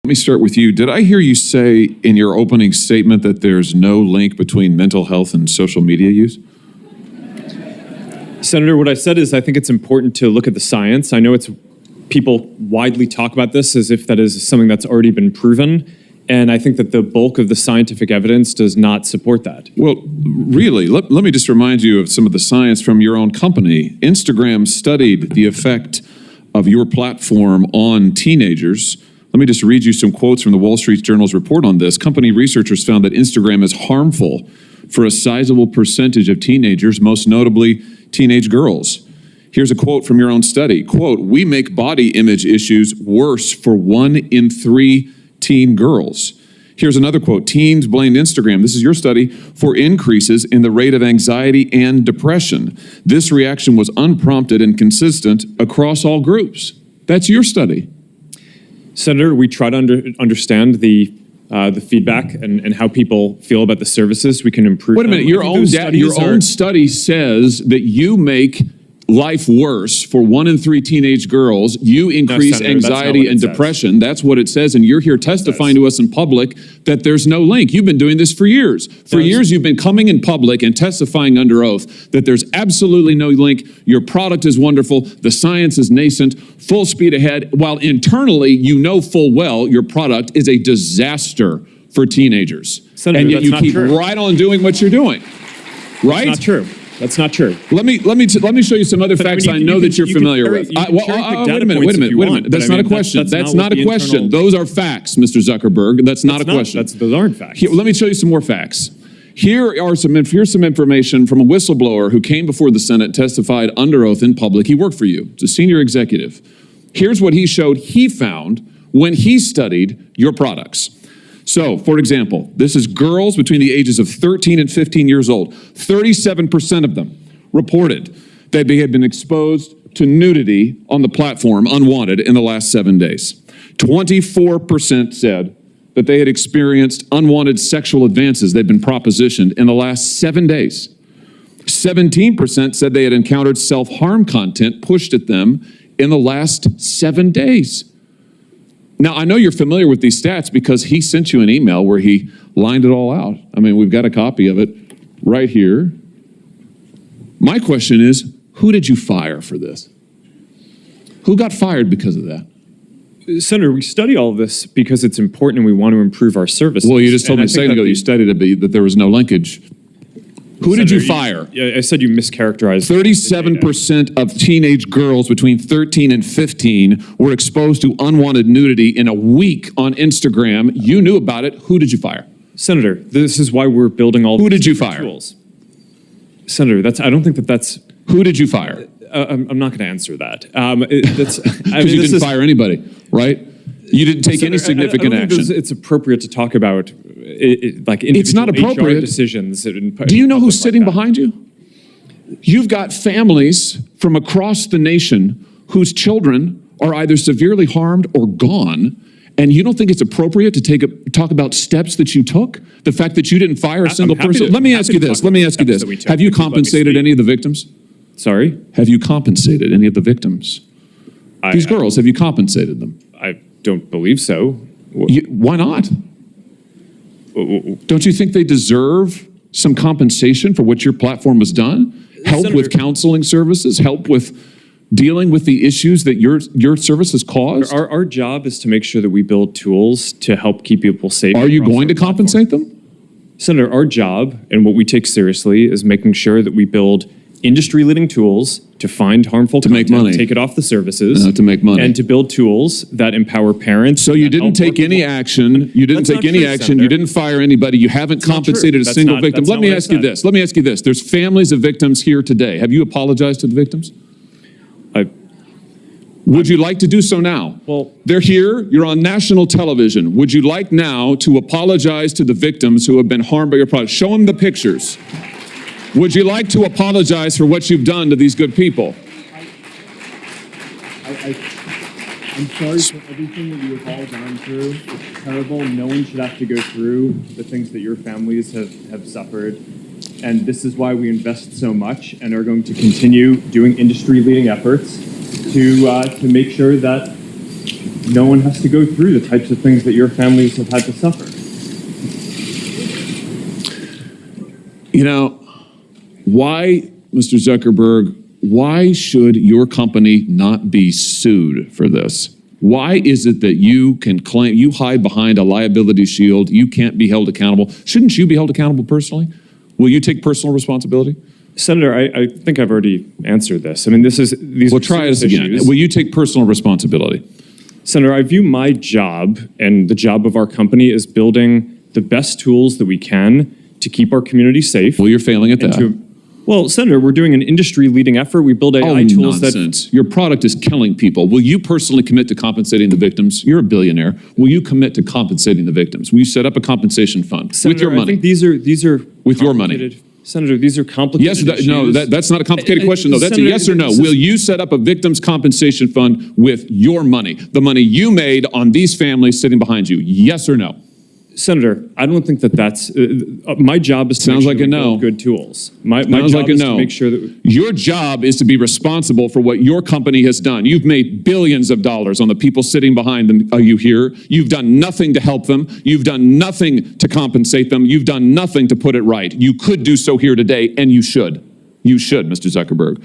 Let me start with you. Did I hear you say in your opening statement that there's no link between mental health and social media use? Senator, what I said is I think it's important to look at the science. I know people widely talk about this as if that is something that's already been proven. And I think that the bulk of the scientific evidence does not support that. Well, really, let me just remind you of some of the science from your own company. Instagram studied the effect of your platform on teenagers. Let me just read you some quotes from the Wall Street Journal's report on this. Company researchers found that Instagram is harmful for a sizable percentage of teenagers, most notably teenage girls. Here's a quote from your own study. Quote, "We make body image issues worse for 1 in 3 teen girls." Here's another quote. "Teens blamed Instagram," this is your study, "for increases in the rate of anxiety and depression. This reaction was unprompted and consistent across all groups." That's your study. Senator, we try to understand the feedback and how people feel about the services. We can improve. Wait a minute, your own study says that you make life worse for 1 in 3 teenage girls. You increase anxiety and depression. That's what it says, and you're here testifying to us in public that there's no link. You've been doing this for years. For years, you've been coming in public and testifying under oath that there's absolutely no link. Your product is wonderful. The science is nascent, full speed ahead, while internally, you know full well your product is a disaster for teenagers. Senator, and yet you keep right on doing what you're doing, right? That's not true. That's not true. Let me show you some other facts I know that you're familiar with. Wait a minute. That's not a question. That's not a question. Those are facts, Mr. Zuckerberg. That's not a question. Those aren't facts. Let me show you some more facts. Here's some information from a whistleblower who came before the Senate and testified under oath in public. He worked for you. It's a senior executive. Here's what he showed he found when he studied your products. So, for example, this is girls between the ages of 13 and 15 years old. 37% of them reported that they had been exposed to nudity on the platform unwanted in the last 7 days. 24% said that they had experienced unwanted sexual advances, they'd been propositioned in the last 7 days. 17% said they had encountered self-harm content pushed at them in the last 7 days. Now, I know you're familiar with these stats because he sent you an email where he lined it all out. I mean, we've got a copy of it right here. My question is, who did you fire for this? Who got fired because of that? Senator, we study all of this because it's important and we want to improve our services. Well, you just told me a second ago you studied it, that there was no linkage. Who did you fire? I said you mischaracterized. 37% of teenage girls between 13 and 15 were exposed to unwanted nudity in a week on Instagram. You knew about it. Who did you fire? Senator, this is why we're building all Who did you fire? Tools. Senator, I don't think that's... Who did you fire? I'm not going to answer that. Because you didn't fire anybody, right? You didn't take any significant action. It's appropriate to talk about like individual it's not appropriate. HR decisions. Do you know who's sitting behind you? You've got families from across the nation whose children are either severely harmed or gone, and you don't think it's appropriate to talk about steps that you took? The fact that you didn't fire a single person? Let me ask you this. Have you compensated any of the victims? Sorry? Have you compensated any of the victims? These girls, have you compensated them? I don't believe so. Why not? Don't you think they deserve some compensation for what your platform has done? Help Senator, with counseling services, help with dealing with the issues that your services caused? Our job is to make sure that we build tools to help keep people safe. Are you going to compensate them? Senator, our job and what we take seriously is making sure that we build industry-leading tools to find harmful content, make money, take it off the services, to make money, and to build tools that empower parents. So you didn't take any action. You didn't take any action. You didn't fire anybody. You haven't compensated a single victim. Let me ask you this. Let me ask you this. There's families of victims here today. Have you apologized to the victims? Would you like to do so now? Well, they're here. You're on national television. Would you like now to apologize to the victims who have been harmed by your product? Show them the pictures. Would you like to apologize for what you've done to these good people? I'm sorry for everything that you have all gone through. It's terrible. No one should have to go through the things that your families have suffered. And this is why we invest so much and are going to continue doing industry-leading efforts to make sure that no one has to go through the types of things that your families have had to suffer. You know, why, Mr. Zuckerberg, why should your company not be sued for this? Why is it that you can claim, you hide behind a liability shield, you can't be held accountable? Shouldn't you be held accountable personally? Will you take personal responsibility? Senator, I think I've already answered this. I mean, these Well, are try this serious again. issues. Will you take personal responsibility? Senator, I view my job and the job of our company as building the best tools that we can to keep our community safe. Well, you're failing at and that. Well, Senator, we're doing an industry-leading effort. We build AI tools nonsense. Your product is killing people. Will you personally commit to compensating the victims? You're a billionaire. Will you commit to compensating the victims? Will you set up a compensation fund Senator, with your money? I think these are With your money. complicated- Senator, these are complicated Yes, issues. that's not a complicated question, though. That's a Senator, yes or no. this is- Will you set up a victims compensation fund with your money, the money you made on these families sitting behind you? Yes or no? Senator, I don't think that's my job is to Sounds make sure like that a we no. build good tools. My Sounds job like a is no. to make sure that Your job is to be responsible for what your company has done. You've made billions of dollars on the people sitting behind them. You here. You've done nothing to help them. You've done nothing to compensate them. You've done nothing to put it right. You could do so here today, and you should. You should, Mr. Zuckerberg.